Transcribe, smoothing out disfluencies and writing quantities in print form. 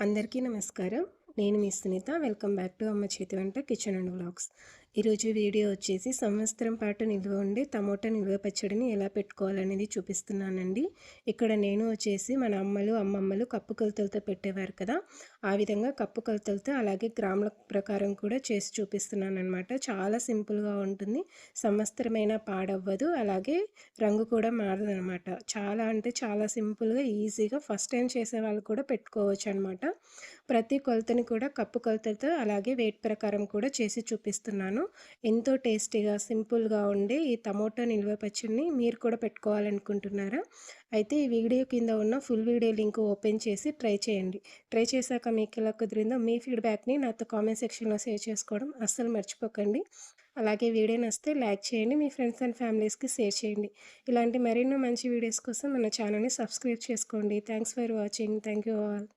అందరికీ నమస్కారం. నేను మీ సునీత. వెల్కమ్ బ్యాక్ టు అమ్మ చేతి వంట కిచెన్ అండ్ వ్లాగ్స్. ఈరోజు వీడియో వచ్చేసి సంవత్సరం పాటు నిల్వ ఉండే టమోటా నిల్వ పచ్చడిని ఎలా పెట్టుకోవాలనేది చూపిస్తున్నానండి. ఇక్కడ నేను వచ్చేసి మన అమ్మలు, అమ్మమ్మలు కప్పు కొలతలతో పెట్టేవారు కదా! ఆ విధంగా కప్పు కొలతలతో అలాగే గ్రాముల ప్రకారం కూడా చేసి చూపిస్తున్నాననమాట. చాలా సింపుల్‌గా ఉంటుంది. సంవత్సరమైనా పాడవ్వదు. అలాగే రంగు కూడా మారదనమాట. చాలా అంటే చాలా సింపుల్‌గా, ఈజీగా ఫస్ట్ టైం చేసేవాళ్ళు కూడా పెట్టుకోవచ్చనమాట. ప్రతి కొలతని కూడా కప్పు కొలతలతో అలాగే వెయిట్ ప్రకారం కూడా చేసి చూపిస్తున్నాను. ఎంతో టేస్టీగా, సింపుల్‌గా ఉండే ఈ టమోటా నిల్వ పచ్చడిని మీరు కూడా పెట్టుకోవాలనుకుంటున్నారా? అయితే ఈ వీడియో కింద ఉన్న ఫుల్ వీడియో లింక్ ఓపెన్ చేసి ట్రై చేయండి. ట్రై చేశాక మీకెలా కుదిరిందో మీ ఫీడ్‌బ్యాక్‌ని నాతో కామెంట్ సెక్షన్‌లో షేర్ చేసుకోవడం అస్సలు మర్చిపోకండి. అలాగే వీడియో నచ్చితే లైక్ చేయండి. మీ ఫ్రెండ్స్ అండ్ ఫ్యామిలీస్‌కి షేర్ చేయండి. ఇలాంటి మరెన్నో మంచి వీడియోస్ కోసం మన ఛానల్‌ని సబ్స్క్రైబ్ చేసుకోండి. Thanks for watching. Thank you all.